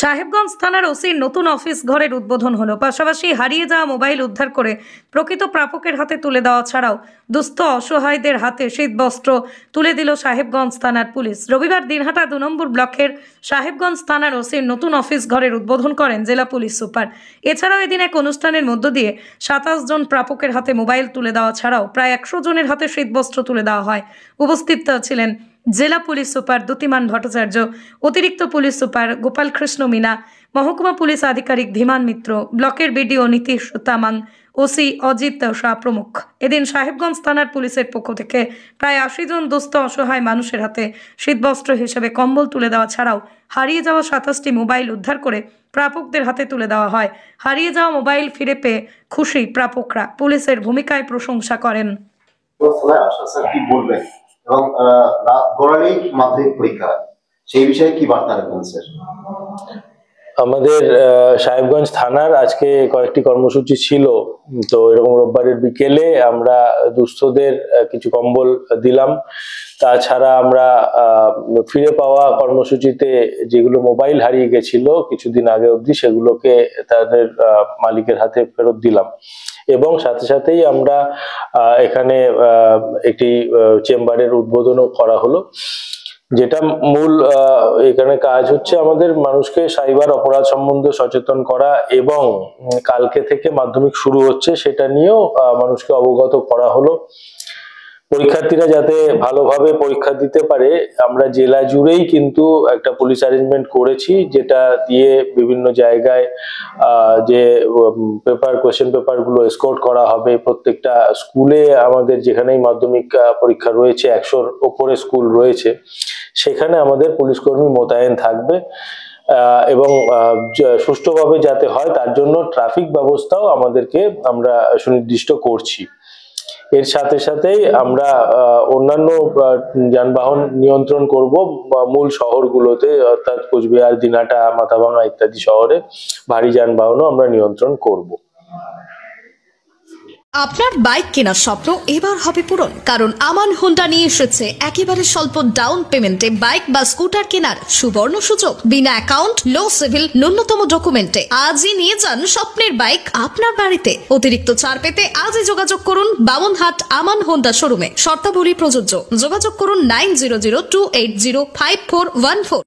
সাহেবগঞ্জ থানার ওসির নতুন অফিস ঘরের উদ্বোধন হলো। পাশাপাশি হারিয়ে যাওয়া মোবাইল উদ্ধার করে প্রকৃত প্রাপকের হাতে তুলে দেওয়া ছাড়াও দুস্থ অসহায়দের হাতে শীতবস্ত্র তুলে দিল সাহেবগঞ্জ থানার পুলিশ। রবিবার দিনহাটা 2 নম্বর ব্লকের সাহেবগঞ্জ থানার ওসির নতুন অফিস ঘরের উদ্বোধন করেন জেলা পুলিশ সুপার। এছাড়াও এদিন এক অনুষ্ঠানের মধ্য দিয়ে 27 জন প্রাপকের হাতে মোবাইল তুলে দেওয়া ছাড়াও প্রায় 100 জনের হাতে শীতবস্ত্র তুলে দেওয়া হয়। উপস্থিত ছিলেন জেলা পুলিশ সুপার দ্যুতিমান ভট্টাচার্য, অতিরিক্ত পুলিশ সুপার গোপাল কৃষ্ণ মিনা, মহকুমা পুলিশ আধিকারিক ধীমান মিত্র, ব্লকের বিডিও নীতিশ তামাং, ওসি অজিত শাহ প্রমুখ। এদিন সাহেবগঞ্জ থানার পুলিশের পক্ষ থেকে প্রায় 80 জন দুস্থ অসহায় মানুষের হাতে শীতবস্ত্র হিসেবে কম্বল তুলে দেওয়া ছাড়াও হারিয়ে যাওয়া 27টি মোবাইল উদ্ধার করে প্রাপকদের হাতে তুলে দেওয়া হয়। হারিয়ে যাওয়া মোবাইল ফিরে পেয়ে খুশি প্রাপকরা পুলিশের ভূমিকায় প্রশংসা করেন। এবং গড়ালি মাধ্যমিক পরীক্ষা সেই বিষয়ে কি বার্তা রাখবেন স্যার? আমাদের সাহেবগঞ্জ থানার আজকে কয়েকটি কর্মসূচি ছিল, তো এরকম রোববারের বিকেলে আমরা দুস্থদের কিছু কম্বল দিলাম। তাছাড়া আমরা ফিরে পাওয়া কর্মসূচিতে যেগুলো মোবাইল হারিয়ে গেছিল কিছুদিন আগে অবধি সেগুলোকে তাদের মালিকের হাতে ফেরত দিলাম এবং সাথে সাথেই আমরা এখানে একটি চেম্বারের উদ্বোধনও করা হলো। যেটা মূল এখানে কাজ হচ্ছে আমাদের মানুষকে সাইবার অপরাধ সম্বন্ধে সচেতন করা এবং কালকে থেকে মাধ্যমিক শুরু হচ্ছে সেটা নিয়েও মানুষকে অবগত করা হলো। পরীক্ষার্থীরা যাতে ভালোভাবে পরীক্ষা দিতে পারে আমরা জেলা জুড়েই কিন্তু একটা পুলিশ অ্যারেঞ্জমেন্ট করেছি, যেটা দিয়ে বিভিন্ন জায়গায় যে কোয়েশ্চেন পেপার গুলো এসকর্ট করা হবে। প্রত্যেকটা স্কুলে আমাদের যেখানেই মাধ্যমিক পরীক্ষা রয়েছে 100-র ওপরে স্কুল রয়েছে সেখানে আমাদের পুলিশ কর্মী মোতায়েন থাকবে এবং সুষ্ঠুভাবে যাতে হয় তার জন্য ট্রাফিক ব্যবস্থাও আমরা সুনির্দিষ্ট করছি। এর সাথে সাথেই আমরা অন্যান্য যানবাহন নিয়ন্ত্রণ করব মূল শহরগুলোতে, অর্থাৎ কোচবিহার, দিনহাটা, মাথাভাঙা ইত্যাদি শহরে ভারী যানবাহনও আমরা নিয়ন্ত্রণ করব। আপনার বাইক কেনার স্বপ্ন এবার হবে পূরণ, কারণ আমান হোন্ডা নিয়ে এসেছে একেবারে স্বল্প ডাউন পেমেন্টে বাইক বা স্কুটার কেনার সুবর্ণ সুযোগ। বিনা অ্যাকাউন্ট, লো সিভিল, ন্যূনতম ডকুমেন্টে আজই নিয়ে যান স্বপ্নের বাইক আপনার বাড়িতে। অতিরিক্ত ছাড় পেতে আজই যোগাযোগ করুন বামনহাট আমান হোন্ডা শোরুমে। শর্তাবলী প্রযোজ্য। যোগাযোগ করুন 9002805414।